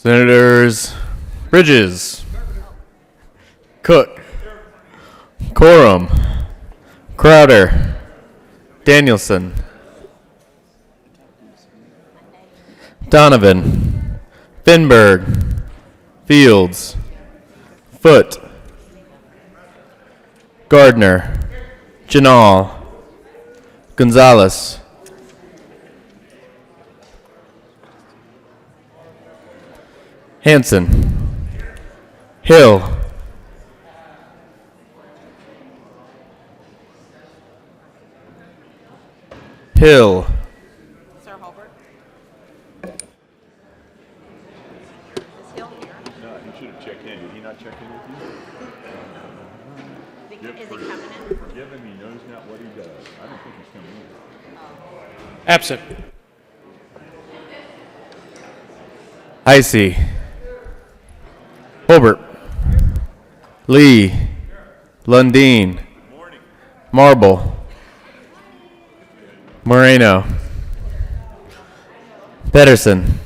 Senators Bridges, Cook, Corum, Crowder, Danielson, Donovan, Finberg, Fields, Foote, Gardner, Janal, Gonzalez, Hanson, Hill, Hill, Sir Holbert. Is Hill here? No, he should have checked in. Did he not check in with you? Is he coming in? Forgive him, he knows not what he does. I don't think he's coming in. Absent. Icy, Holbert, Lee, Lundeen, Marble, Moreno, Pedersen,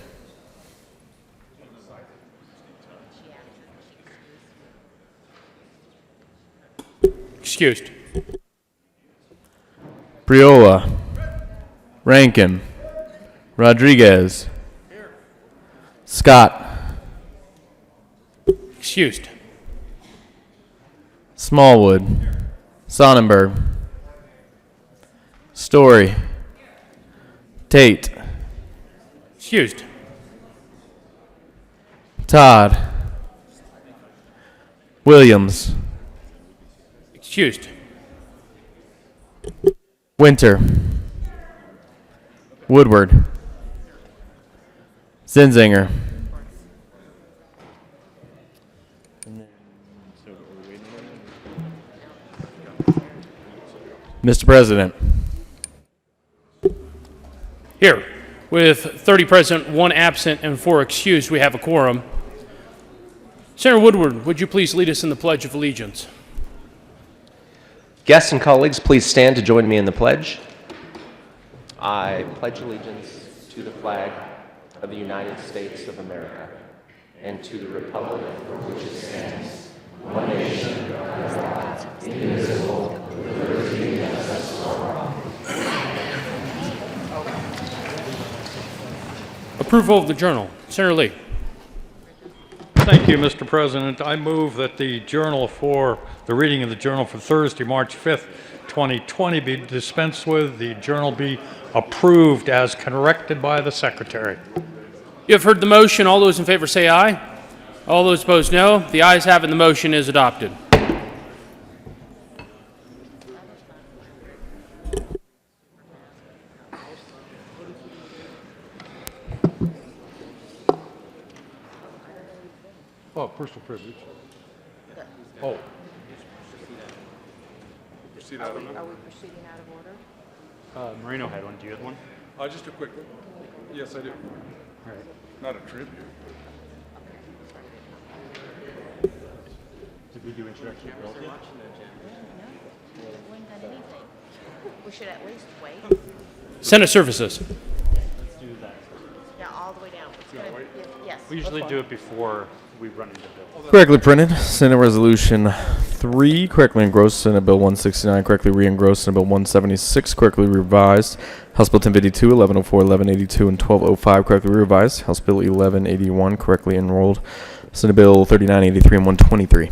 Excused. Briola, Rankin, Rodriguez, Scott, Excused. Smallwood, Sonnenberg, Story, Tate, Excused. Todd, Williams, Excused. Winter, Woodward, Zinzinger, Mr. President. Here, with 30 present, 1 absent, and 4 excused, we have a quorum. Senator Woodward, would you please lead us in the Pledge of Allegiance? Guests and colleagues, please stand to join me in the pledge. I pledge allegiance to the flag of the United States of America and to the republic for which it stands, one nation, under God, indivisible, with liberty and justice for all. Approval of the journal. Senator Lee. Thank you, Mr. President. I move that the reading of the journal for Thursday, March 5th, 2020 be dispensed with. The journal be approved as corrected by the Secretary. You have heard the motion. All those in favor say aye. All those opposed, no. The ayes have it, and the motion is adopted. Oh, personal privilege. Oh, Proceed out of Are we proceeding out of order? Moreno had one. Do you have one? Just a quick one. Yes, I do. All right. Not a tribute. Did we do introduction? We should at least wait. Senate Services. Yeah, all the way down. It's gonna- Yes. We usually do it before we run into bill. Correctly printed, Senate Resolution 3, correctly engrossed, Senate Bill 169, correctly re-engrossed, Senate Bill 176, correctly revised, House Bill 1052, 1104, 1182, and 1205, correctly revised, House Bill 1181, correctly enrolled, Senate Bill 3983 and 123.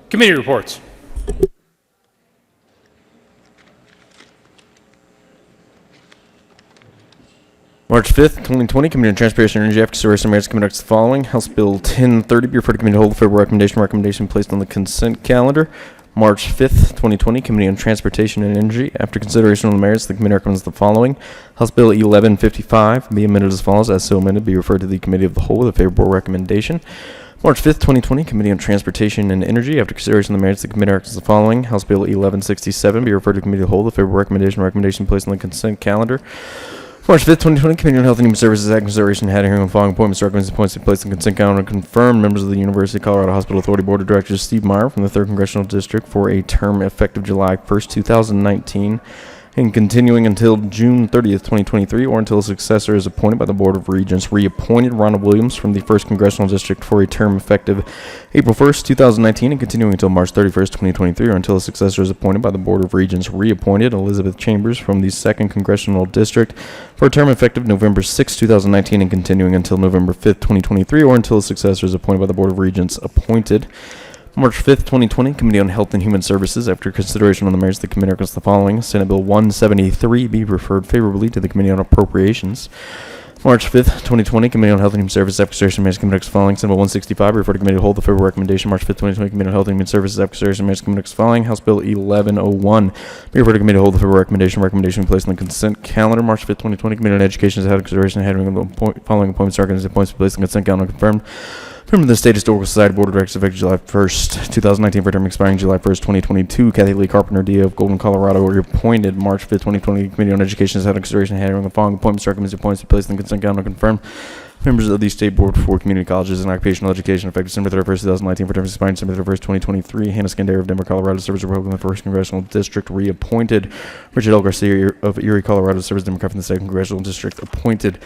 Committee reports. March 5th, 2020, Committee on Transportation and Energy, after consideration of merits, conducts the following. House Bill 1030 be referred to committee to hold the favorable recommendation placed on the consent calendar. March 5th, 2020, Committee on Transportation and Energy, after consideration of the merits, the committee recommends the following. House Bill 1155 be amended as follows. As so amended, be referred to the committee of the whole with a favorable recommendation. March 5th, 2020, Committee on Transportation and Energy, after consideration of the merits, the committee recommends the following. House Bill 1167 be referred to committee of the whole with a favorable recommendation placed on the consent calendar. March 5th, 2020, Committee on Health and Human Services, at consideration, had a hearing on the following appointments, recommends appointments to be placed in consent calendar, and confirmed members of the University of Colorado Hospital Authority Board of Directors Steve Meyer from the 3rd Congressional District for a term effective July 1st, 2019, and continuing until June 30th, 2023, or until a successor is appointed by the Board of Regents. Reappointed Ronald Williams from the 1st Congressional District for a term effective April 1st, 2019, and continuing until March 31st, 2023, or until a successor is appointed by the Board of Regents. Reappointed Elizabeth Chambers from the 2nd Congressional District for a term effective November 6, 2019, and continuing until November 5th, 2023, or until a successor is appointed by the Board of Regents. Appointed March 5th, 2020, Committee on Health and Human Services. After consideration on the merits, the committee recommends the following: Senate Bill 173 be referred favorably to the Committee on Appropriations. March 5th, 2020, Committee on Health and Human Services. After consideration of the merits, the committee recommends the following: Senate Bill 165 be referred to committee to hold the favorable recommendation. March 5th, 2020, Committee on Health and Human Services. After consideration of the merits, the committee recommends the following: House Bill 1101 be referred to committee to hold the favorable recommendation. Recommendation placed on the consent calendar. March 5th, 2020, Committee on Education has had consideration of having the following appointments, organizations, appointments placed on the consent calendar confirmed. From the State Historical Society Board of Directors effective July 1st, 2019 for a term expiring July 1st, 2022. Kathy Lee Carpenter, DA of Golden, Colorado, reappointed March 5th, 2020. Committee on Education has had consideration of having the following appointments, recommends appointments placed in the consent calendar confirmed. Members of the State Board for Community Colleges and Occupational Education effective December 31st, 2019 for terms expiring December 31st, 2023. Hannah Scandera of Denver, Colorado, serves Republican in the 1st Congressional District, reappointed. Richard L. Garcia of Erie, Colorado, serves Democrat from the 2nd Congressional District, appointed.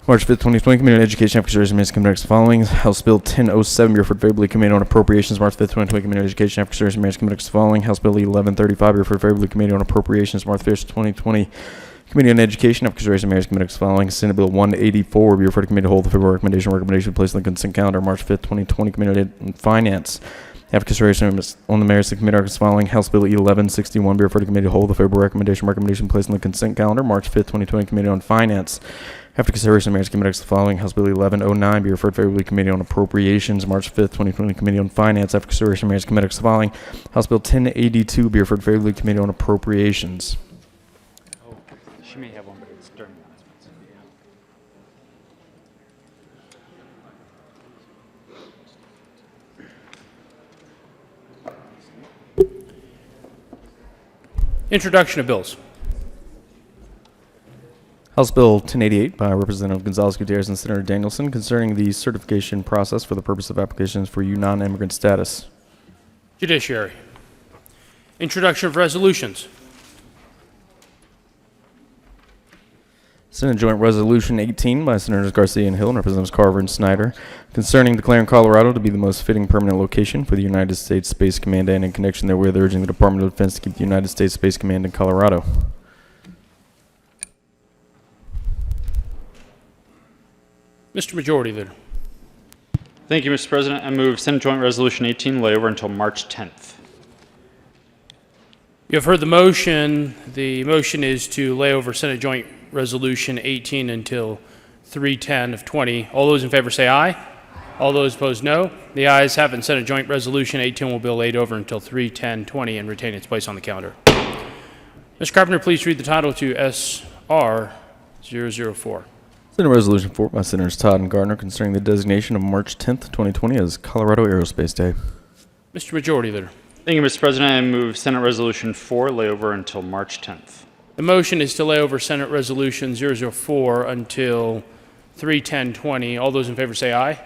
March 5th, 2020, Committee on Education after consideration of the merits following: House Bill 1007 be referred favorably to Committee on Appropriations. March 5th, 2020, Committee on Education after consideration of the merits following: House Bill 1135 be referred favorably to Committee on Appropriations. March 5th, 2020, Committee on Education after consideration of the merits following: Senate Bill 184 be referred to committee to hold the favorable recommendation. Recommendation placed on the consent calendar. March 5th, 2020, Committee on Finance. After consideration on the merits, the committee recommends following: House Bill 1161 be referred to committee to hold the favorable recommendation. Recommendation placed on the consent calendar. March 5th, 2020, Committee on Finance. After consideration of the merits, the committee recommends the following: House Bill 1109 be referred favorably to Committee on Appropriations. March 5th, 2020, Committee on Finance. After consideration of the merits, the committee recommends the following: House Bill 1082 be referred favorably to Committee on Appropriations. Oh, she may have one, but it's during announcements. Introduction of bills. House Bill 1088 by Representative Gonzalez Gutierrez and Senator Danielson concerning the certification process for the purpose of applications for non-immigrant status. Judiciary. Introduction of resolutions. Senate Joint Resolution 18 by Senators Garcia and Hill and Representatives Carver and Snyder concerning declaring Colorado to be the most fitting permanent location for the United States Space Command and in connection therewith urging the Department of Defense to keep the United States Space Command in Colorado. Mr. Majority Leader. Thank you, Mr. President. I move Senate Joint Resolution 18 lay over until March 10th. You have heard the motion. The motion is to lay over Senate Joint Resolution 18 until 3/10 of 20. All those in favor say aye. All those opposed, no. The ayes have it. Senate Joint Resolution 18 will be laid over until 3/10/20 and retain its place on the calendar. Mr. Carpenter, please read the title to SR 004. Senate Resolution 4 by Senators Todd and Gardner concerning the designation of March 10th, 2020 as Colorado Aerospace Day. Mr. Majority Leader. Thank you, Mr. President. I move Senate Resolution 4 lay over until March 10th. The motion is to lay over Senate Resolution 004 until 3/10/20. All those in favor say aye.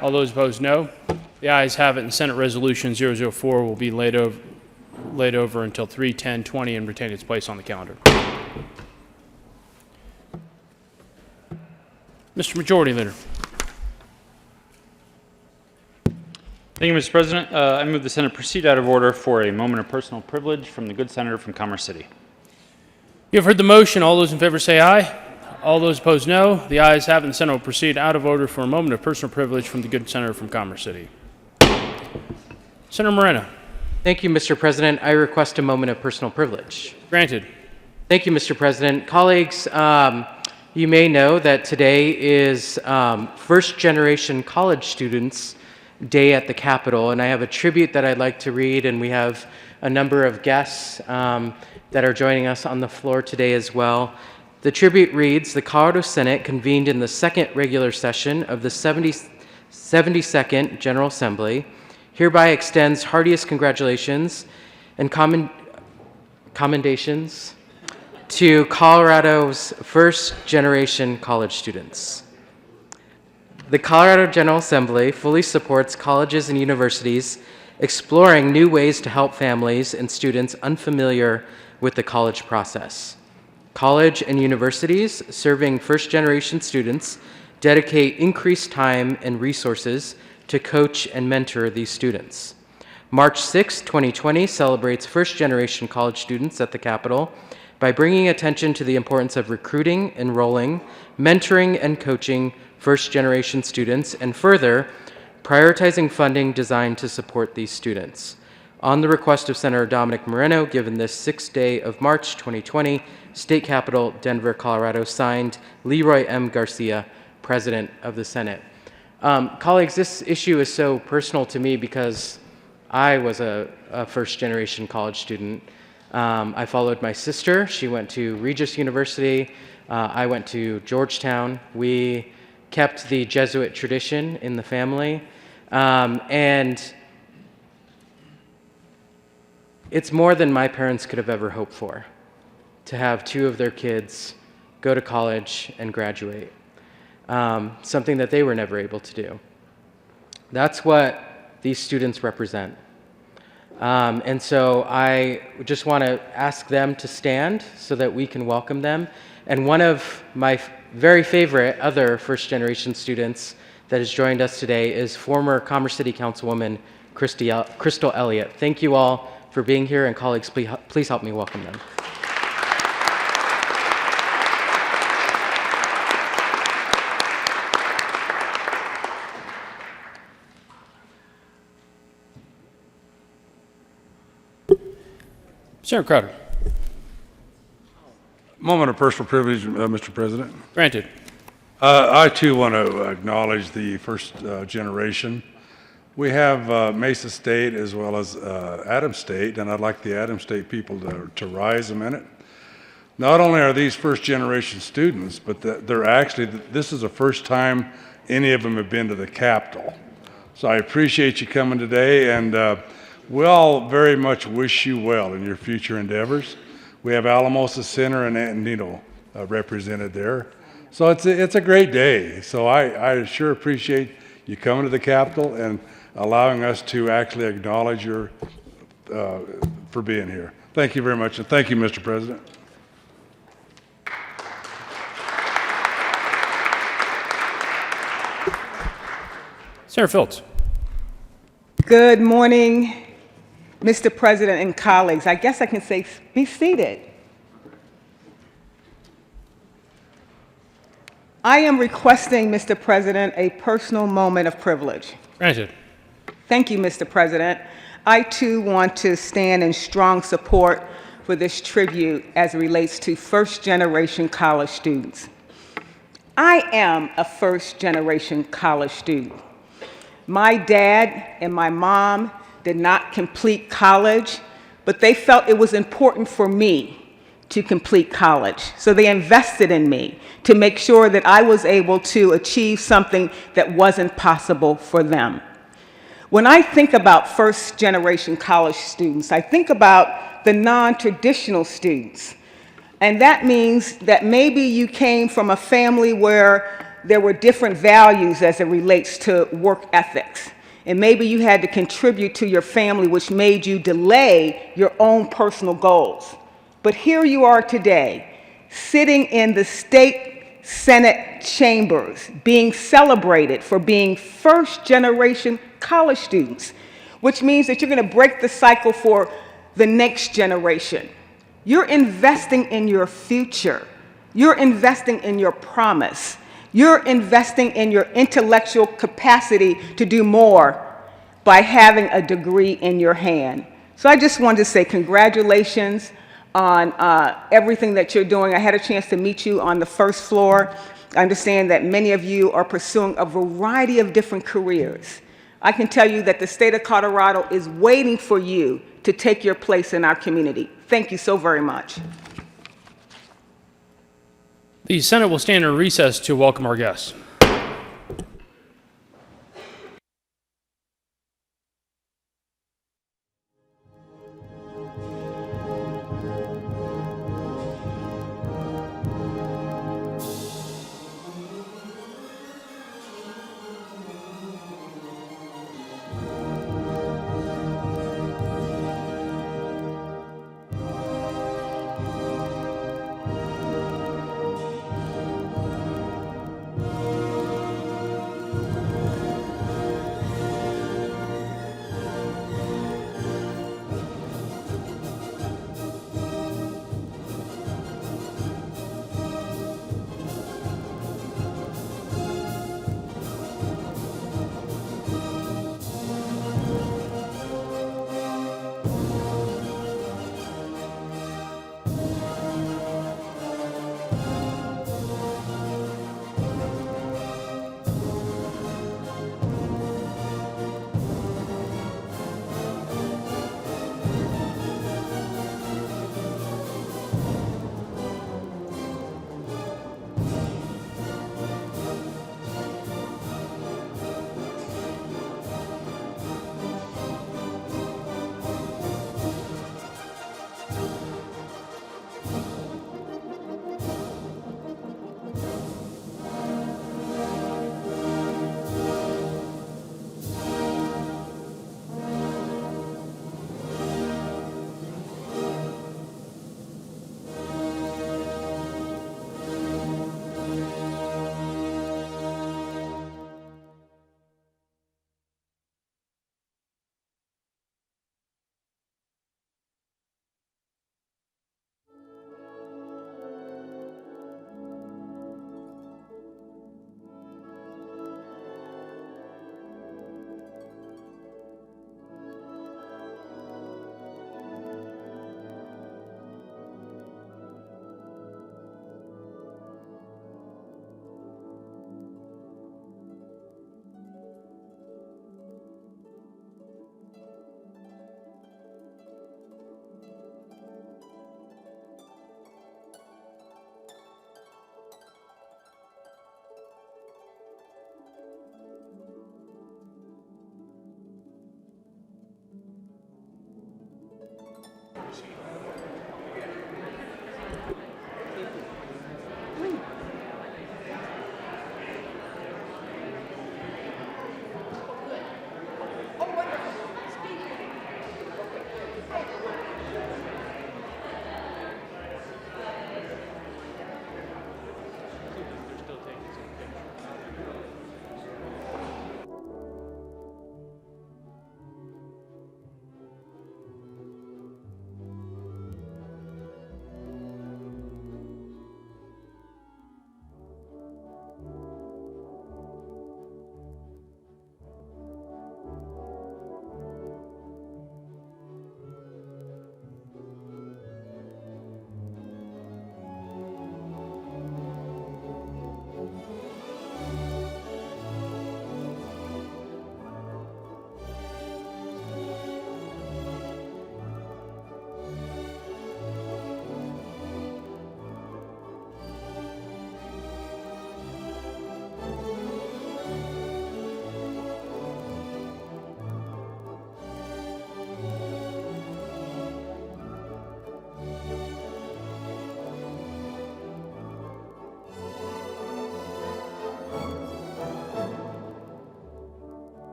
All those opposed, no. The ayes have it, and Senate Resolution 004 will be laid over until 3/10/20 and retain its place on the calendar. Mr. Majority Leader. Thank you, Mr. President. I move the Senate proceed out of order for a moment of personal privilege from the good senator from Commerce City. You have heard the motion. All those in favor say aye. All those opposed, no. The ayes have it, and the Senate will proceed out of order for a moment of personal privilege from the good senator from Commerce City. Senator Moreno. Thank you, Mr. President. I request a moment of personal privilege. Granted. Thank you, Mr. President. Colleagues, you may know that today is first-generation college students' day at the Capitol, and I have a tribute that I'd like to read, and we have a number of guests that are joining us on the floor today as well. The tribute reads, "The Colorado Senate convened in the second regular session of the 72nd General Assembly hereby extends heartiest congratulations and commendations to Colorado's first-generation college students. The Colorado General Assembly fully supports colleges and universities exploring new ways to help families and students unfamiliar with the college process. College and universities serving first-generation students dedicate increased time and resources to coach and mentor these students. March 6, 2020 celebrates first-generation college students at the Capitol by bringing attention to the importance of recruiting, enrolling, mentoring, and coaching first-generation students, and further, prioritizing funding designed to support these students. On the request of Senator Dominic Moreno, given this 6th day of March 2020, State Capitol, Denver, Colorado, signed Leroy M. Garcia, President of the Senate. Colleagues, this issue is so personal to me because I was a first-generation college student. I followed my sister. She went to Regis University. I went to Georgetown. We kept the Jesuit tradition in the family. And it's more than my parents could have ever hoped for, to have 2 of their kids go to college and graduate, something that they were never able to do. That's what these students represent. And so I just want to ask them to stand so that we can welcome them. And one of my very favorite other first-generation students that has joined us today is former Commerce City Councilwoman Crystal Elliott. Thank you all for being here, and colleagues, please help me welcome them. Senator Crowder. Moment of personal privilege, Mr. President. Granted. I too want to acknowledge the first generation. We have Mesa State as well as Adams State, and I'd like the Adams State people to rise a minute. Not only are these first generation students, but they're actually, this is the first time any of them have been to the Capitol. So I appreciate you coming today, and we all very much wish you well in your future endeavors. We have Alamosa Center and Antonino represented there. So it's a great day. So I sure appreciate you coming to the Capitol and allowing us to actually acknowledge your, for being here. Thank you very much, and thank you, Mr. President. Senator Phillips. Good morning, Mr. President and colleagues. I guess I can say be seated. I am requesting, Mr. President, a personal moment of privilege. Granted. Thank you, Mr. President. I too want to stand in strong support for this tribute as it relates to first-generation college students. I am a first-generation college student. My dad and my mom did not complete college, but they felt it was important for me to complete college. So they invested in me to make sure that I was able to achieve something that wasn't possible for them. When I think about first-generation college students, I think about the non-traditional students. And that means that maybe you came from a family where there were different values as it relates to work ethics. And maybe you had to contribute to your family, which made you delay your own personal goals. But here you are today, sitting in the state Senate chambers, being celebrated for being first-generation college students, which means that you're going to break the cycle for the next generation. You're investing in your future. You're investing in your promise. You're investing in your intellectual capacity to do more by having a degree in your hand. So I just wanted to say congratulations on everything that you're doing. I had a chance to meet you on the first floor. I understand that many of you are pursuing a variety of different careers. I can tell you that the state of Colorado is waiting for you to take your place in our community. Thank you so very much. The Senate will stand in recess to welcome our guests.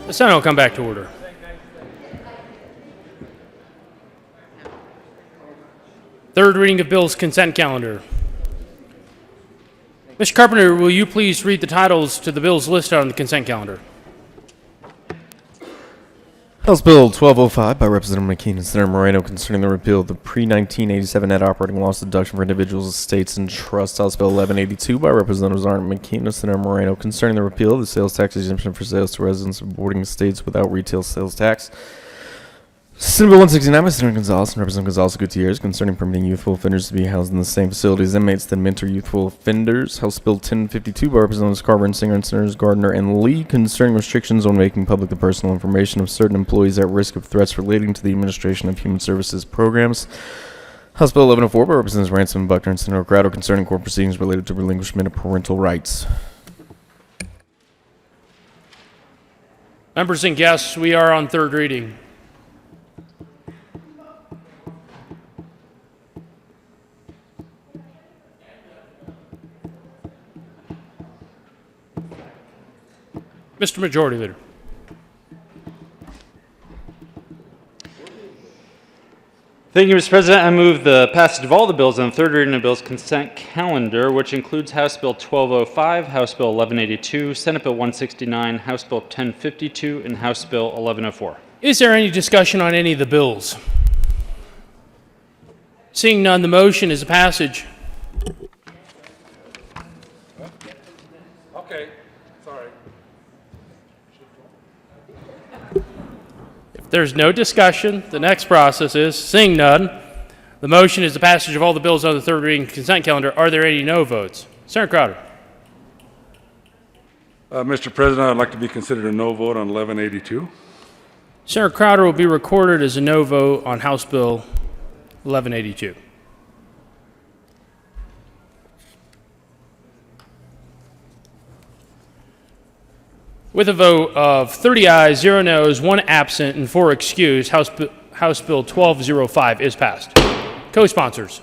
The Senate will come back to order. Third reading of bills consent calendar. Mr. Carpenter, will you please read the titles to the bills listed on the consent calendar? House Bill 1205 by Representative McKean and Senator Moreno concerning the repeal of the pre-1987 net operating loss deduction for individuals, estates, and trusts. House Bill 1182 by Representatives Arndt McKean and Senator Moreno concerning the repeal of the sales tax exemption for sales to residents of boarding estates without retail sales tax. Senate Bill 169 by Senator Gonzalez and Representative Gonzalez Gutierrez concerning permitting youthful offenders to be housed in the same facility as inmates that mentor youthful offenders. House Bill 1052 by Representatives Carver and Singer and Senators Gardner and Lee concerning restrictions on making public the personal information of certain employees at risk of threats relating to the administration of human services programs. House Bill 1104 by Representatives Ransom, Buckner, and Senator Crowder concerning court proceedings related to relinquishment of parental rights. Members and guests, we are on third reading. Mr. Majority Leader. Thank you, Mr. President. I move the passage of all the bills on the third reading of bills consent calendar, which includes House Bill 1205, House Bill 1182, Senate Bill 169, House Bill 1052, and House Bill 1104. Is there any discussion on any of the bills? Seeing none, the motion is a passage. Okay, sorry. If there's no discussion, the next process is, seeing none, the motion is the passage of all the bills on the third reading consent calendar. Are there any no votes? Senator Crowder. Mr. President, I'd like to be considered a no vote on 1182. Senator Crowder will be recorded as a no vote on House Bill 1182. With a vote of 30 ayes, 0 noes, 1 absent, and 4 excused, House Bill 1205 is passed. Co-sponsors.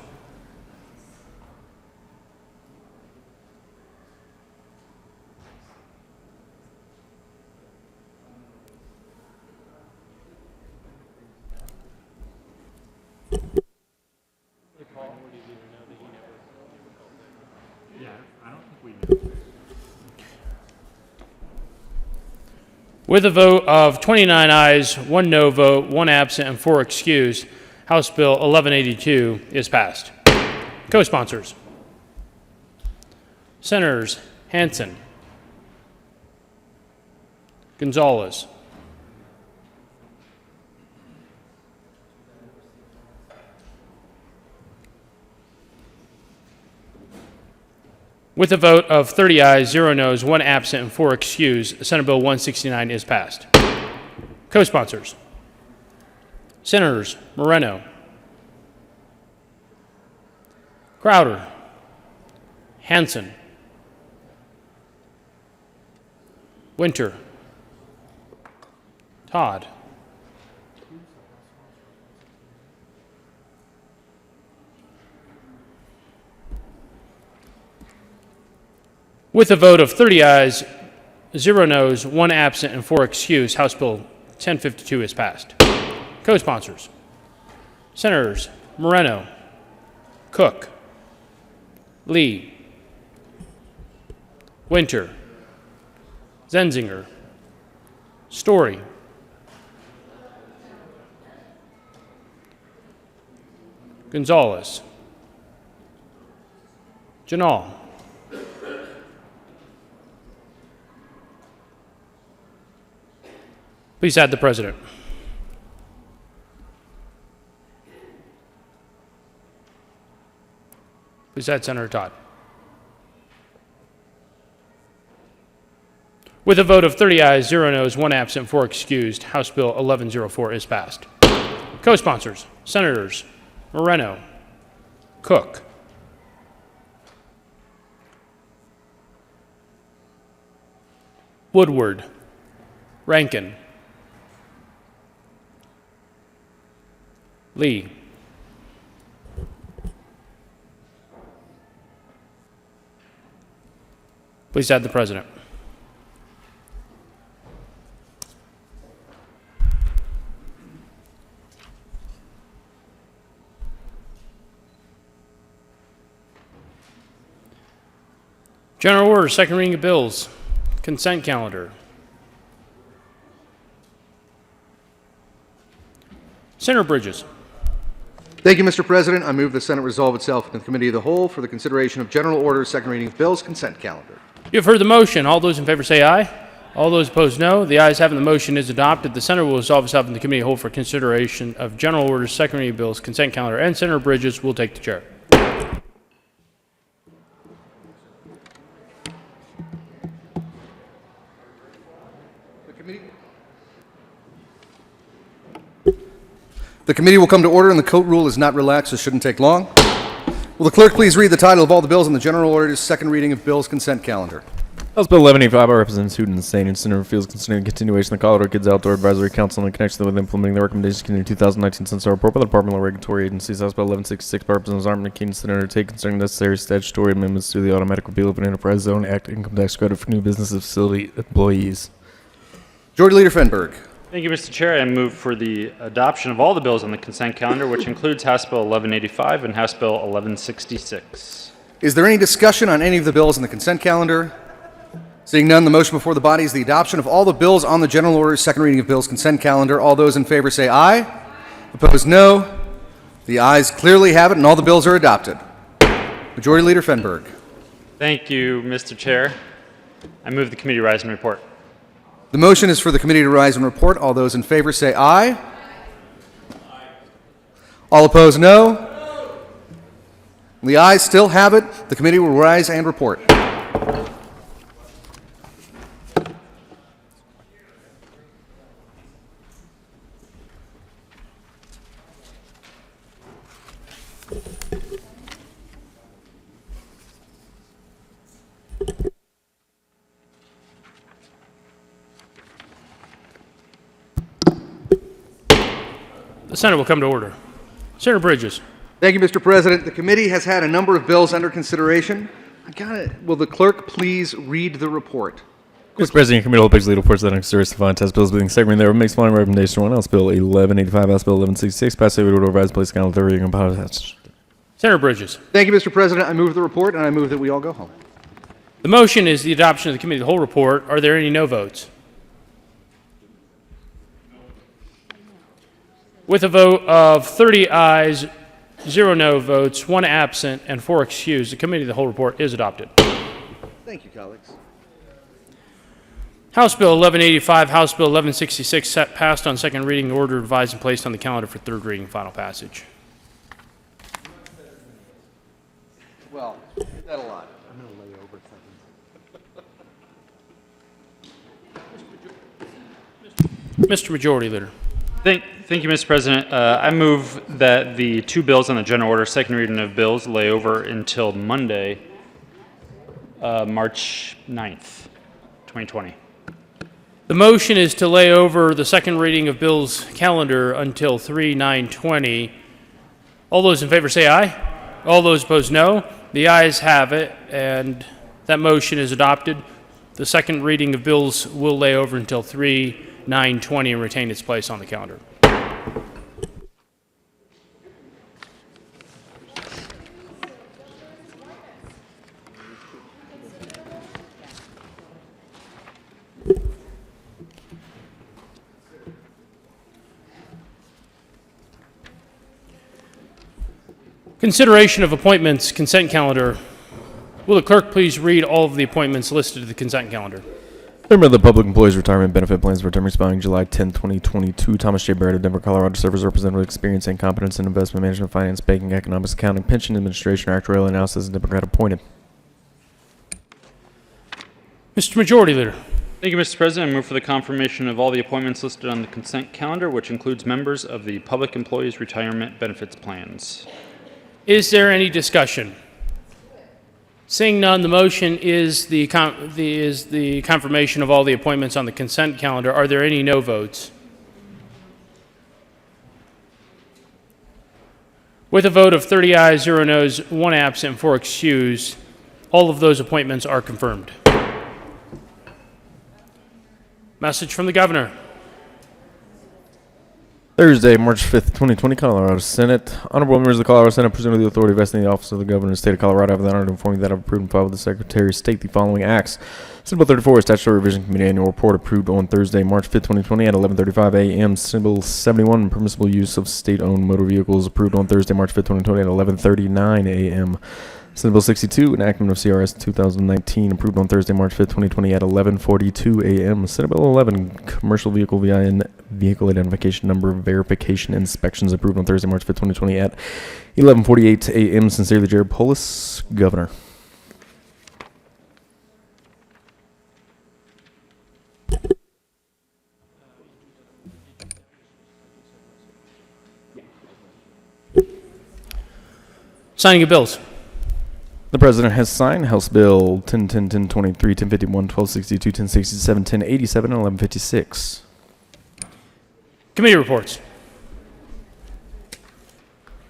With a vote of 29 ayes, 1 no vote, 1 absent, and 4 excused, House Bill 1182 is passed. Co-sponsors. Senators Hansen, Gonzalez, with a vote of 30 ayes, 0 noes, 1 absent, and 4 excused, Senate Bill 169 is passed. Co-sponsors. Senators Moreno, Crowder, Hansen, Winter, Todd, with a vote of 30 ayes, 0 noes, 1 absent, and 4 excused, House Bill 1052 is passed. Co-sponsors. Senators Moreno, Cook, Lee, Winter, Zenzinger, Story, Gonzalez, Janal, please add the President. Please add Senator Todd. With a vote of 30 ayes, 0 noes, 1 absent, 4 excused, House Bill 1104 is passed. Co-sponsors, Senators Moreno, Cook, Woodward, Rankin, Lee, please add the President. General order, second reading of bills. Consent calendar. Senator Bridges. Thank you, Mr. President. I move the Senate resolve itself into the Committee of the Whole for the consideration of general orders, second reading of bills, consent calendar. You have heard the motion. All those in favor say aye. All those opposed, no. The ayes having the motion is adopted. The Senate will resolve itself in the Committee of the Whole for consideration of general orders, second reading of bills, consent calendar, and Senator Bridges will take the chair. The committee will come to order, and the court rule is not relaxed, so it shouldn't take long. Will the clerk please read the title of all the bills on the general orders, second reading of bills, consent calendar? House Bill 1185 by Representative Hooten and Stain and Senator Fields concerning the continuation of the Colorado Kids Outdoor Advisory Council in connection with implementing the recommendations contained in the 2019 Census report by the Department of Regulatory Agencies. House Bill 1166 by Representatives Armin and Keene and Senator Tate concerning necessary statutory amendments to the Automatic Repeal of an Enterprise Zone Act income tax credit for new business facility employees. Majority Leader Fenberg. Thank you, Mr. Chair. I move for the adoption of all the bills on the consent calendar, which includes House Bill 1185 and House Bill 1166. Is there any discussion on any of the bills on the consent calendar? Seeing none, the motion before the body is the adoption of all the bills on the general orders, second reading of bills, consent calendar. All those in favor say aye. Opposed, no. The ayes clearly have it, and all the bills are adopted. Majority Leader Fenberg. Thank you, Mr. Chair. I move the committee rise and report. The motion is for the committee to rise and report. All those in favor say aye. All opposed, no. The ayes still have it. The committee will rise and report. The Senate will come to order. Senator Bridges. Thank you, Mr. President. The committee has had a number of bills under consideration. Will the clerk please read the report? Mr. President, your committee will page lead reports that considers the fine test bills being segment there makes following recommendation. 1, House Bill 1185, House Bill 1166, passed over to revise place calendar, third reading upon passage. Senator Bridges. Thank you, Mr. President. I move the report, and I move that we all go home. The motion is the adoption of the Committee of the Whole report. Are there any no votes? With a vote of 30 ayes, 0 no votes, 1 absent, and 4 excused, the Committee of the Whole report is adopted. Thank you, colleagues. House Bill 1185, House Bill 1166 passed on second reading, ordered, revised, and placed on the calendar for third reading and final passage. Well, that a lot. I'm going to lay over things. Mr. Majority Leader. Thank you, Mr. President. I move that the two bills on the general order, second reading of bills, lay over until Monday, March 9th, 2020. The motion is to lay over the second reading of bills calendar until 3/9/20. All those in favor say aye. All those opposed, no. The ayes have it, and that motion is adopted. The second reading of bills will lay over until 3/9/20 and retain its place on the calendar. Consideration of appointments, consent calendar. Will the clerk please read all of the appointments listed in the consent calendar? Member of the Public Employees Retirement Benefit Plans for term expiring July 10, 2022. Thomas J. Barrett of Denver, Colorado, serves representative with experience and competence in investment management, finance, banking, economics, accounting, pension administration, actuarial analysis, and Democrat appointed. Mr. Majority Leader. Thank you, Mr. President. I move for the confirmation of all the appointments listed on the consent calendar, which includes members of the Public Employees Retirement Benefits Plans. Is there any discussion? Seeing none, the motion is the confirmation of all the appointments on the consent calendar. Are there any no votes? With a vote of 30 ayes, 0 noes, 1 absent, and 4 excused, all of those appointments are confirmed. Message from the Governor. Thursday, March 5th, 2020, Colorado Senate. Honorable members of the Colorado Senate, pursuant to the authority vested in the office of the governor of the state of Colorado, I have the honor to inform you that I have approved and filed with the Secretary of State the following acts. Senate Bill 34, Statutory Revision Committee Annual Report, approved on Thursday, March 5th, 2020 at 11:35 a.m. Senate Bill 71, Permissible Use of State-Owned Motor Vehicles, approved on Thursday, March 5th, 2020 at 11:39 a.m. Senate Bill 62, enactment of CRS 2019, approved on Thursday, March 5th, 2020 at 11:42 a.m. Senate Bill 11, Commercial Vehicle VIN Vehicle Identification Number Verification Inspections, approved on Thursday, March 5th, 2020 at 11:48 a.m. Sincerely, Jared Polis, Governor. Signing of bills. The President has signed House Bill 1010, 1023, 1051, 1262, 1067, 1087, and 1156. Committee reports.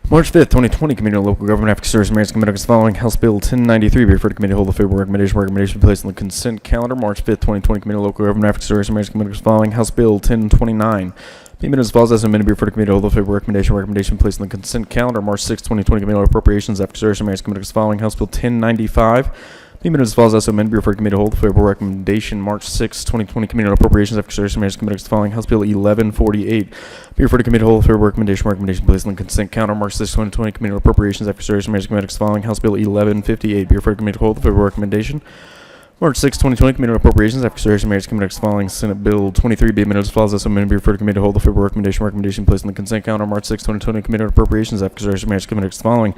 March 5th, 2020, Committee on Local Government, African Service, American Committee is following House Bill 1093, be referred to committee to hold a favorable recommendation. Recommendation be placed on the consent calendar. March 5th, 2020, Committee on Local Government, African Service, American Committee is following House Bill 1029. The amendment as follows as amended, be referred to committee to hold a favorable recommendation. Recommendation placed on the consent calendar. March 6th, 2020, Committee on Appropriations, African Service, American Committee is following House Bill 1095. The amendment as follows as amended, be referred to committee to hold a favorable recommendation. March 6th, 2020, Committee on Appropriations, African Service, American Committee is following House Bill 1148. Be referred to committee to hold a favorable recommendation. Recommendation placed on the consent calendar. March 6th, 2020, Committee on Appropriations, African Service, American Committee is following House Bill 1158. Be referred to committee to hold a favorable recommendation. March 6, 2020, Committee on Appropriations, After Consideration, Marriage Committee following Senate Bill 23, be amended as follows as amended, be referred to committee to hold the favorable recommendation. Recommendation placed on the consent calendar. March 6, 2020, Committee on Appropriations, After Consideration, Marriage Committee following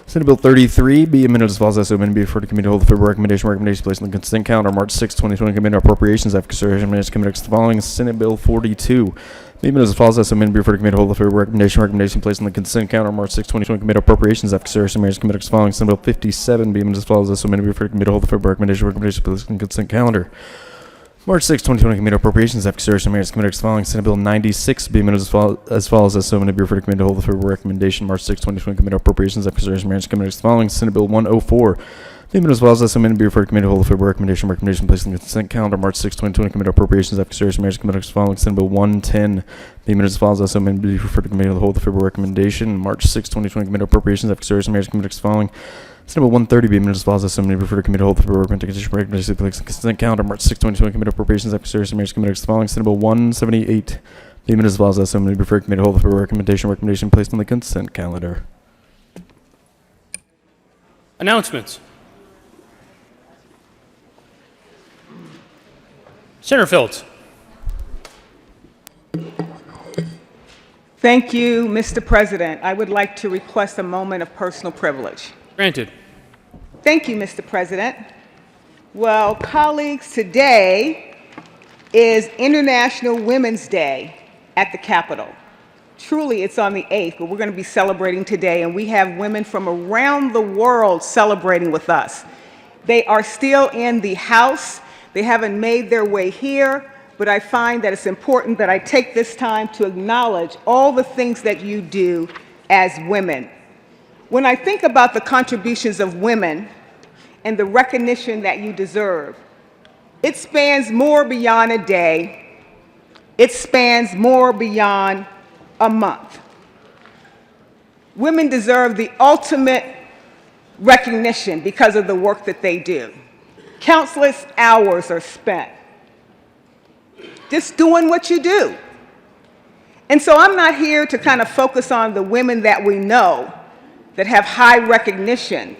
Senate Bill 33, be amended as follows as amended, be referred to committee to hold the favorable recommendation. Recommendation placed on the consent calendar. March 6, 2020, Committee on Appropriations, After Consideration, Marriage Committee following Senate Bill 42. The amendment as follows as amended, be referred to committee to hold the favorable recommendation. Recommendation placed on the consent calendar. March 6, 2020, Committee on Appropriations, After Consideration, Marriage Committee following Senate Bill 57. Be amended as follows as amended, be referred to committee to hold the favorable recommendation. Recommendation placed on the consent calendar. March 6, 2020, Committee on Appropriations, After Consideration, Marriage Committee following Senate Bill 96. Be amended as follows as amended, be referred to committee to hold the favorable recommendation. March 6, 2020, Committee on Appropriations, After Consideration, Marriage Committee following Senate Bill 104. The amendment as follows as amended, be referred to committee to hold the favorable recommendation. Recommendation placed on the consent calendar. March 6, 2020, Committee on Appropriations, After Consideration, Marriage Committee following Senate Bill 110. The amendment as follows as amended, be referred to committee to hold the favorable recommendation. March 6, 2020, Committee on Appropriations, After Consideration, Marriage Committee following Senate Bill 130, be amended as follows as amended, be referred to committee to hold the favorable recommendation. Recommendation placed on the consent calendar. March 6, 2020, Committee on Appropriations, After Consideration, Marriage Committee following Senate Bill 178. The amendment as follows as amended, be referred to committee to hold the favorable recommendation. Recommendation placed on the consent calendar. Announcements. Senator Phillips. Thank you, Mr. President. I would like to request a moment of personal privilege. Granted. Thank you, Mr. President. Well, colleagues, today is International Women's Day at the Capitol. Truly, it's on the 8th, but we're going to be celebrating today, and we have women from around the world celebrating with us. They are still in the House. They haven't made their way here, but I find that it's important that I take this time to acknowledge all the things that you do as women. When I think about the contributions of women and the recognition that you deserve, it spans more beyond a day. It spans more beyond a month. Women deserve the ultimate recognition because of the work that they do. Countless hours are spent just doing what you do. And so I'm not here to kind of focus on the women that we know that have high recognition,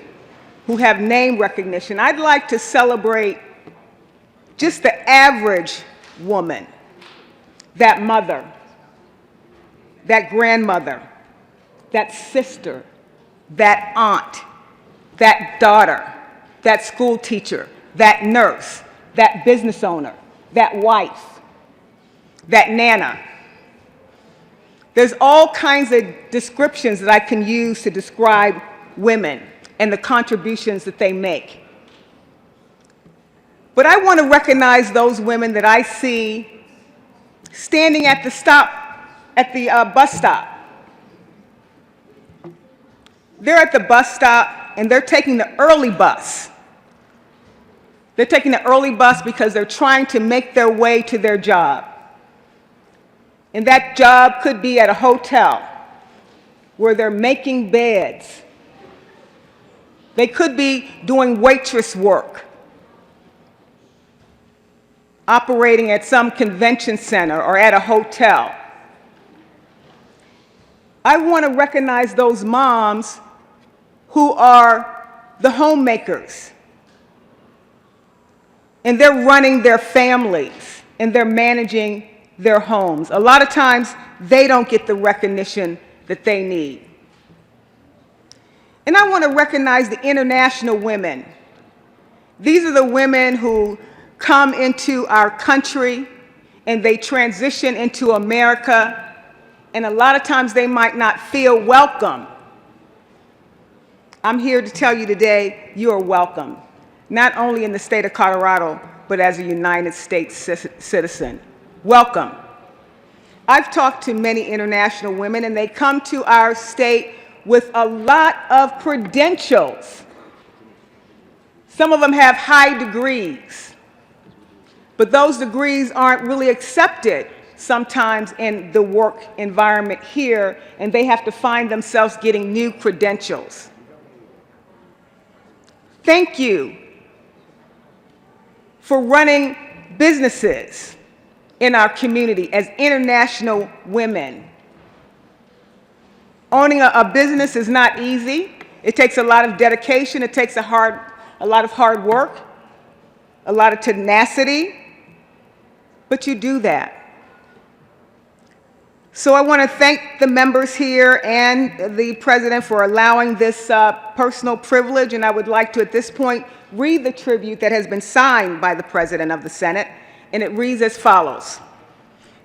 who have name recognition. I'd like to celebrate just the average woman, that mother, that grandmother, that sister, that aunt, that daughter, that school teacher, that nurse, that business owner, that wife, that nana. There's all kinds of descriptions that I can use to describe women and the contributions that they make. But I want to recognize those women that I see standing at the bus stop. They're at the bus stop and they're taking the early bus. They're taking the early bus because they're trying to make their way to their job. And that job could be at a hotel where they're making beds. They could be doing waitress work, operating at some convention center or at a hotel. I want to recognize those moms who are the homemakers, and they're running their families, and they're managing their homes. A lot of times, they don't get the recognition that they need. And I want to recognize the international women. These are the women who come into our country, and they transition into America, and a lot of times they might not feel welcome. I'm here to tell you today, you are welcome, not only in the state of Colorado, but as a United States citizen. Welcome. I've talked to many international women, and they come to our state with a lot of credentials. Some of them have high degrees, but those degrees aren't really accepted sometimes in the work environment here, and they have to find themselves getting new credentials. Thank you for running businesses in our community as international women. Owning a business is not easy. It takes a lot of dedication. It takes a lot of hard work, a lot of tenacity, but you do that. So I want to thank the members here and the President for allowing this personal privilege, and I would like to, at this point, read the tribute that has been signed by the President of the Senate, and it reads as follows.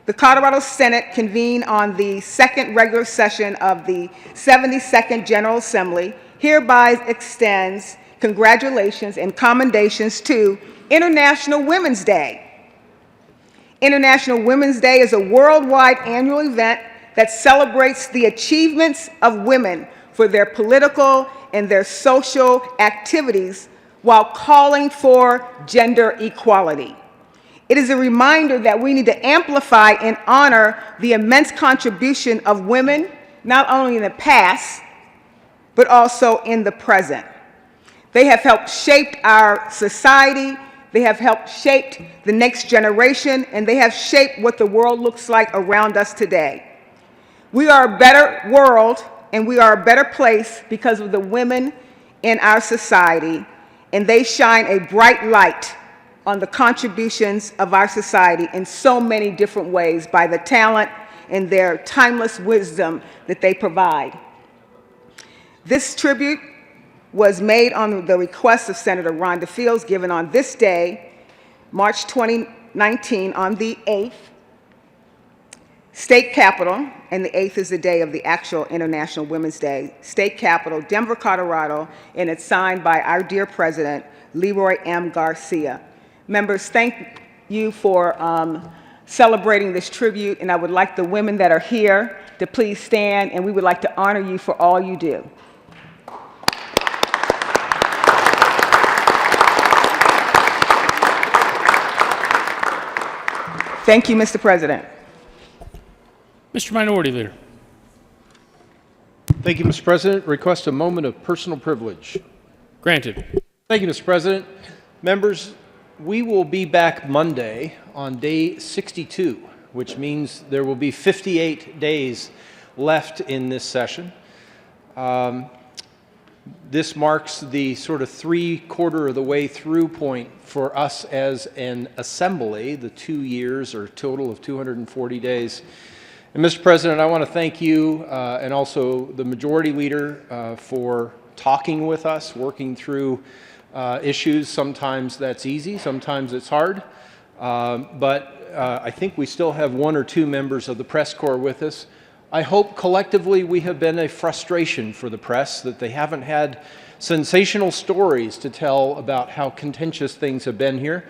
The Colorado Senate convened on the second regular session of the 72nd General Assembly hereby extends congratulations and commendations to International Women's Day. International Women's Day is a worldwide annual event that celebrates the achievements of women for their political and their social activities while calling for gender equality. It is a reminder that we need to amplify and honor the immense contribution of women, not only in the past, but also in the present. They have helped shape our society, they have helped shape the next generation, and they have shaped what the world looks like around us today. We are a better world, and we are a better place because of the women in our society, and they shine a bright light on the contributions of our society in so many different ways by the talent and their timeless wisdom that they provide. This tribute was made on the request of Senator Rhonda Fields, given on this day, March 2019, on the 8th, State Capitol, and the 8th is the day of the actual International Women's Day, State Capitol, Denver, Colorado, and it's signed by our dear President, Leroy M. Garcia. Members, thank you for celebrating this tribute, and I would like the women that are here to please stand, and we would like to honor you for all you do. Thank you, Mr. President. Mr. Minority Leader. Thank you, Mr. President. Request a moment of personal privilege. Granted. Thank you, Mr. President. Members, we will be back Monday on day 62, which means there will be 58 days left in this session. This marks the sort of three-quarter of the way through point for us as an assembly, the 2 years or total of 240 days. And Mr. President, I want to thank you and also the Majority Leader for talking with us, working through issues. Sometimes that's easy, sometimes it's hard. But I think we still have one or two members of the press corps with us. I hope collectively we have been a frustration for the press, that they haven't had sensational stories to tell about how contentious things have been here.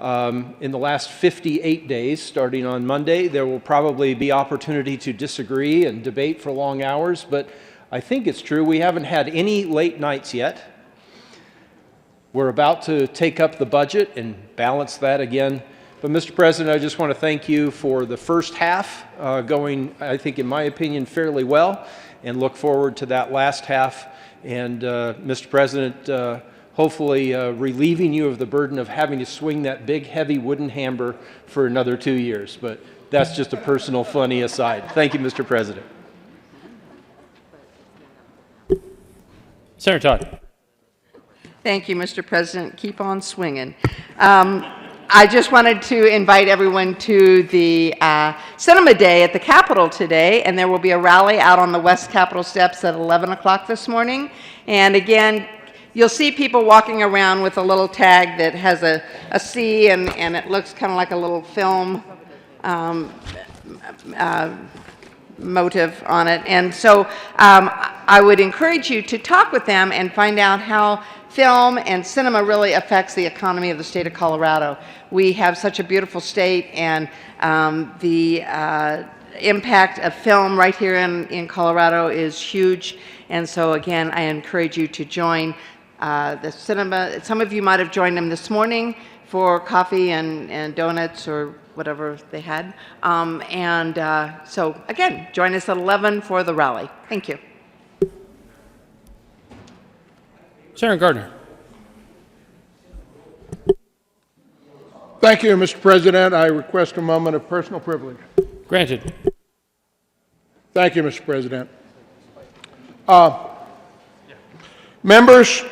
In the last 58 days, starting on Monday, there will probably be opportunity to disagree and debate for long hours, but I think it's true. We haven't had any late nights yet. We're about to take up the budget and balance that again But, Mr. President, I just want to thank you for the first half going, I think, in my opinion, fairly well, and look forward to that last half. And, Mr. President, hopefully relieving you of the burden of having to swing that big, heavy wooden hammer for another 2 years. But that's just a personal funny aside. Thank you, Mr. President. Senator Todd. Thank you, Mr. President. Keep on swinging. I just wanted to invite everyone to the Cinema Day at the Capitol today, and there will be a rally out on the West Capitol steps at 11 o'clock this morning. And again, you'll see people walking around with a little tag that has a C, and it looks kind of like a little film motive on it. And so I would encourage you to talk with them and find out how film and cinema really affects the economy of the state of Colorado. We have such a beautiful state, and the impact of film right here in Colorado is huge. And so again, I encourage you to join the cinema. Some of you might have joined them this morning for coffee and donuts or whatever they had. So again, join us at 11 for the rally. Thank you. Senator Gardner. Thank you, Mr. President. I request a moment of personal privilege. Granted. Thank you, Mr. President. Members,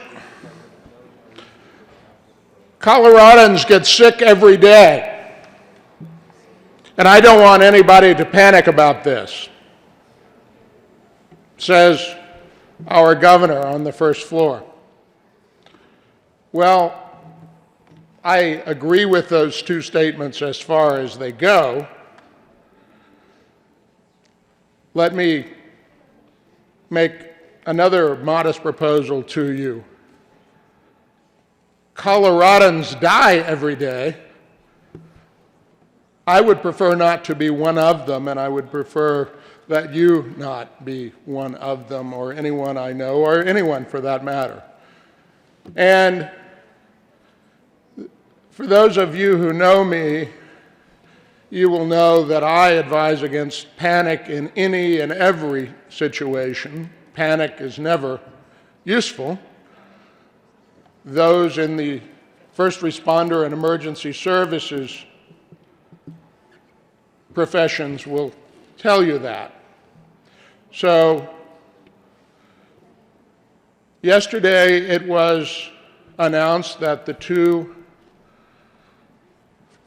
Coloradans get sick every day, and I don't want anybody to panic about this, says our governor on the first floor. Well, I agree with those two statements as far as they go. Let me make another modest proposal to you. Coloradans die every day. I would prefer not to be one of them, and I would prefer that you not be one of them, or anyone I know, or anyone for that matter. And for those of you who know me, you will know that I advise against panic in any and every situation. Panic is never useful. Those in the first responder and emergency services professions will tell you that. So, yesterday it was announced that the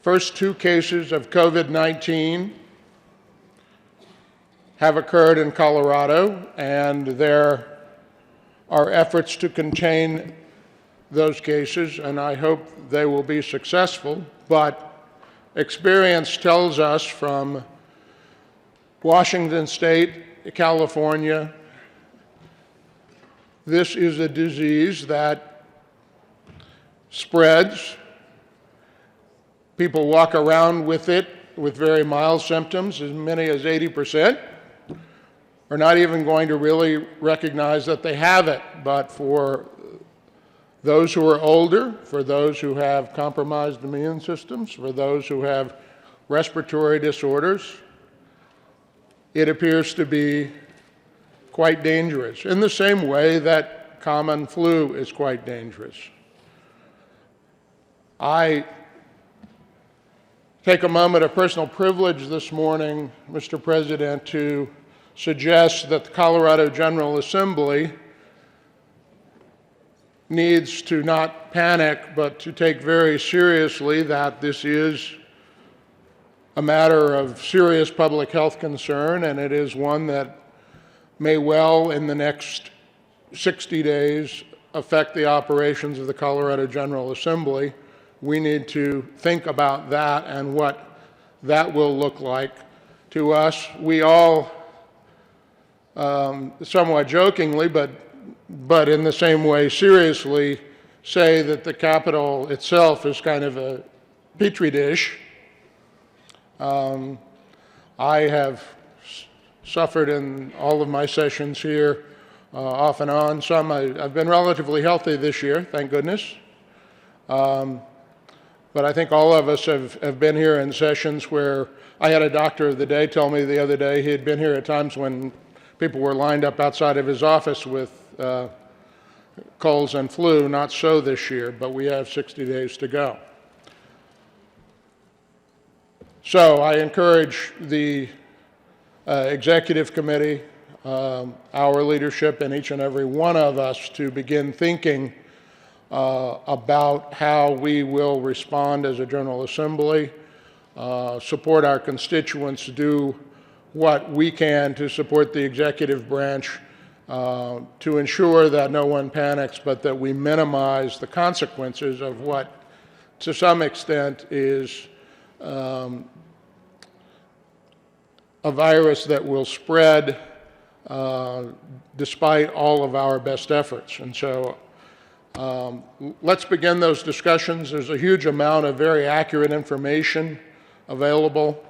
first two cases of COVID-19 have occurred in Colorado, and there are efforts to contain those cases, and I hope they will be successful. But experience tells us from Washington State, California, this is a disease that spreads. People walk around with it with very mild symptoms. As many as 80% are not even going to really recognize that they have it. But for those who are older, for those who have compromised immune systems, for those who have respiratory disorders, it appears to be quite dangerous, in the same way that common flu is quite dangerous. I take a moment of personal privilege this morning, Mr. President, to suggest that the Colorado General Assembly needs to not panic, but to take very seriously that this is a matter of serious public health concern, and it is one that may well, in the next 60 days, affect the operations of the Colorado General Assembly. We need to think about that and what that will look like to us. We all, somewhat jokingly, but in the same way seriously, say that the Capitol itself is kind of a petri dish. I have suffered in all of my sessions here, off and on. Some I've been relatively healthy this year, thank goodness. but I think all of us have been here in sessions where I had a doctor of the day tell me the other day he had been here at times when people were lined up outside of his office with colds and flu. Not so this year, but we have 60 days to go. So I encourage the executive committee, our leadership, and each and every one of us to begin thinking about how we will respond as a General Assembly, support our constituents, do what we can to support the executive branch to ensure that no one panics, but that we minimize the consequences of what, to some extent, is a virus that will spread despite all of our best efforts. And so let's begin those discussions. There's a huge amount of very accurate information available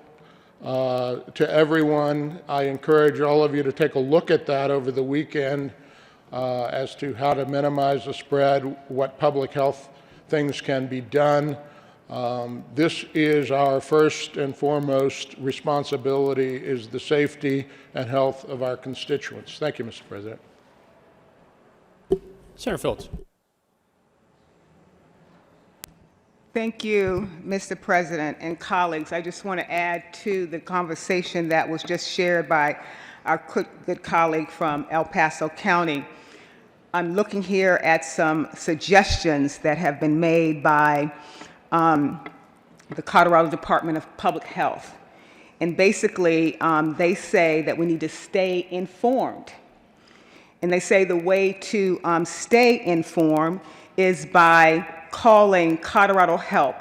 to everyone. I encourage all of you to take a look at that over the weekend as to how to minimize the spread, what public health things can be done. This is our first and foremost responsibility, is the safety and health of our constituents. Thank you, Mr. President. Senator Phillips. Thank you, Mr. President and colleagues. I just want to add to the conversation that was just shared by our good colleague from El Paso County. I'm looking here at some suggestions that have been made by the Colorado Department of Public Health. And basically, they say that we need to stay informed. And they say the way to stay informed is by calling Colorado Help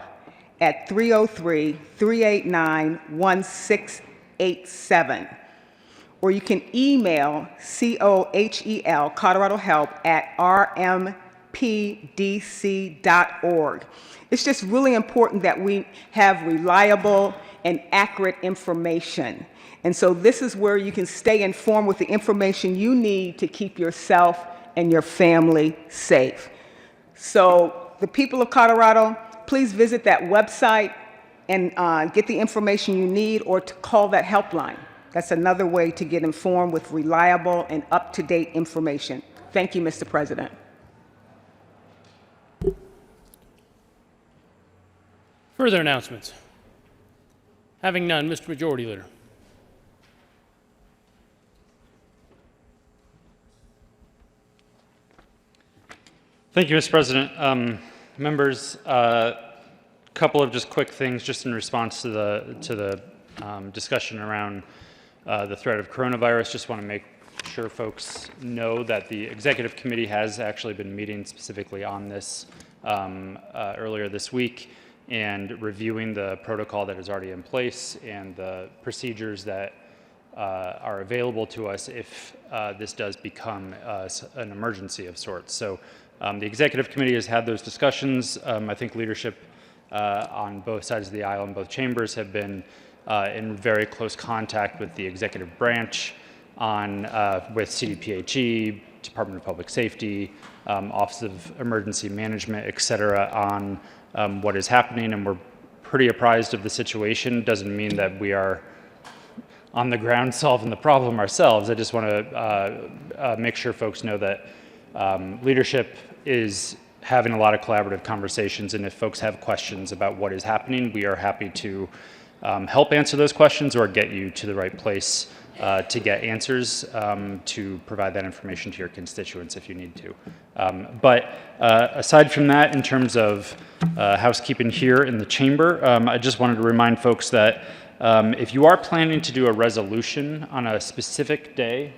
at 303-389-1687. Or you can email COHEL, Colorado Help, at rmpdc.org. It's just really important that we have reliable and accurate information. And so this is where you can stay informed with the information you need to keep yourself and your family safe. So the people of Colorado, please visit that website and get the information you need, or to call that helpline. That's another way to get informed with reliable and up-to-date information. Thank you, Mr. President. Further announcements? Having none, Mr. Majority Leader. Thank you, Mr. President. Members, a couple of just quick things just in response to the discussion around the threat of coronavirus. Just want to make sure folks know that the executive committee has actually been meeting specifically on this earlier this week and reviewing the protocol that is already in place and the procedures that are available to us if this does become an emergency of sorts. So the executive committee has had those discussions. I think leadership on both sides of the aisle in both chambers have been in very close contact with the executive branch with CDPHE, Department of Public Safety, Office of Emergency Management, et cetera, on what is happening, and we're pretty apprised of the situation. Doesn't mean that we are on the ground solving the problem ourselves. I just want to make sure folks know that leadership is having a lot of collaborative conversations, and if folks have questions about what is happening, we are happy to help answer those questions or get you to the right place to get answers, to provide that information to your constituents if you need to. But aside from that, in terms of housekeeping here in the chamber, I just wanted to remind folks that if you are planning to do a resolution on a specific day,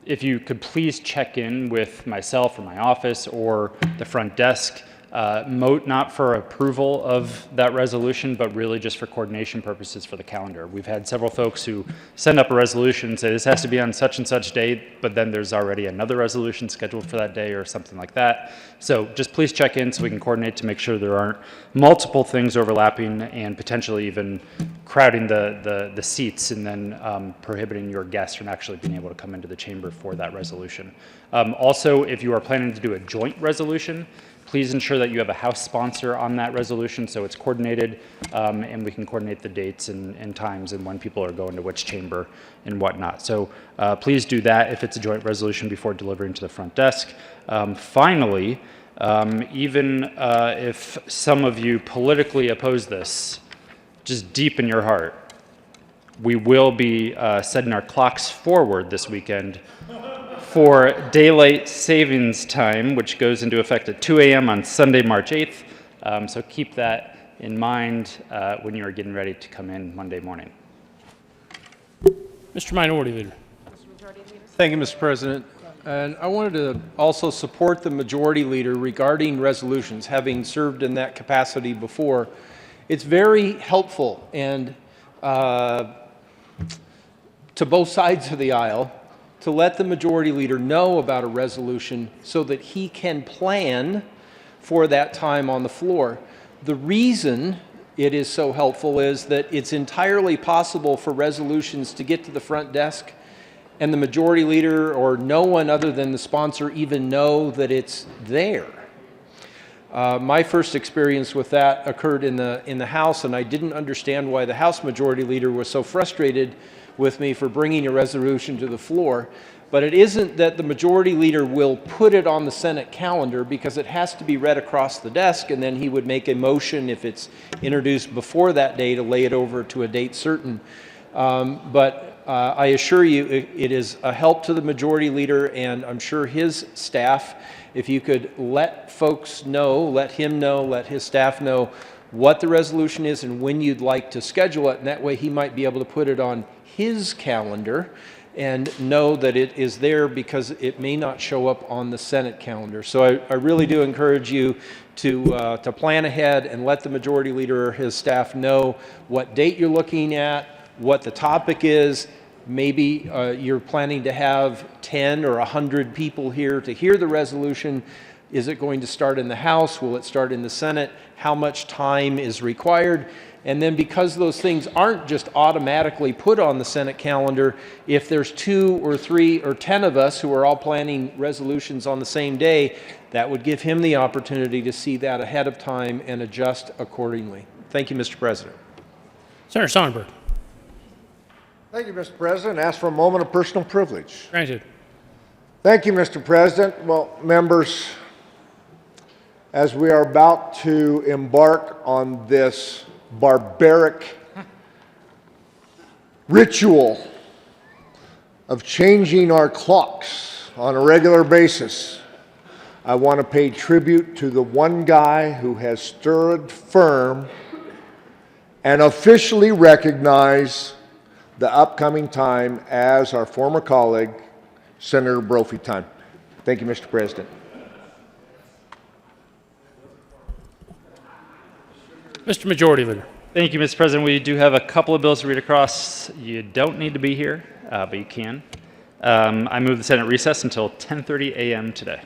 if you could please check in with myself or my office or the front desk, not for approval of that resolution, but really just for coordination purposes for the calendar. We've had several folks who send up a resolution and say this has to be on such and such date, but then there's already another resolution scheduled for that day or something like that. So just please check in so we can coordinate to make sure there aren't multiple things overlapping and potentially even crowding the seats and then prohibiting your guests from actually being able to come into the chamber for that resolution. Also, if you are planning to do a joint resolution, Please ensure that you have a House sponsor on that resolution so it's coordinated, and we can coordinate the dates and times and when people are going to which chamber and whatnot. So please do that if it's a joint resolution before delivering to the front desk. Finally, even if some of you politically oppose this, just deep in your heart, we will be setting our clocks forward this weekend for daylight savings time, which goes into effect at 2 a.m. on Sunday, March 8th. So keep that in mind when you are getting ready to come in Monday morning. Mr. Minority Leader. Thank you, Mr. President. And I wanted to also support the Majority Leader regarding resolutions, having served in that capacity before. It's very helpful and to both sides of the aisle to let the Majority Leader know about a resolution so that he can plan for that time on the floor. The reason it is so helpful is that it's entirely possible for resolutions to get to the front desk and the Majority Leader or no one other than the sponsor even know that it's there. My first experience with that occurred in the House, and I didn't understand why the House Majority Leader was so frustrated with me for bringing a resolution to the floor. But it isn't that the Majority Leader will put it on the Senate calendar, because it has to be read across the desk, and then he would make a motion if it's introduced before that day to lay it over to a date certain. But I assure you it is a help to the Majority Leader, and I'm sure his staff, if you could let folks know, let him know, let his staff know what the resolution is and when you'd like to schedule it, and that way he might be able to put it on his calendar and know that it is there, because it may not show up on the Senate calendar. So I really do encourage you to plan ahead and let the Majority Leader or his staff know what date you're looking at, what the topic is. Maybe you're planning to have 10 or 100 people here to hear the resolution. Is it going to start in the House? Will it start in the Senate? How much time is required? And then, because those things aren't just automatically put on the Senate calendar, if there's 2 or 3 or 10 of us who are all planning resolutions on the same day, that would give him the opportunity to see that ahead of time and adjust accordingly. Thank you, Mr. President. Senator Sonnenberg. Thank you, Mr. President. Ask for a moment of personal privilege. Granted. Thank you, Mr. President. Well, members, as we are about to embark on this barbaric ritual of changing our clocks on a regular basis, I want to pay tribute to the one guy who has stood firm and officially recognize the upcoming time as our former colleague, Senator Brophy time. Thank you, Mr. President. Mr. Majority Leader. Thank you, Mr. President. We do have a couple of bills to read across. You don't need to be here, but you can. I move the Senate recess until 10:30 a.m. today.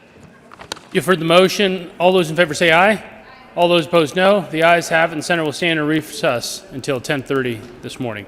You've heard the motion. All those in favor say aye. All those opposed, no. The ayes have it, and the Senate will stand in recess until 10:30 this morning.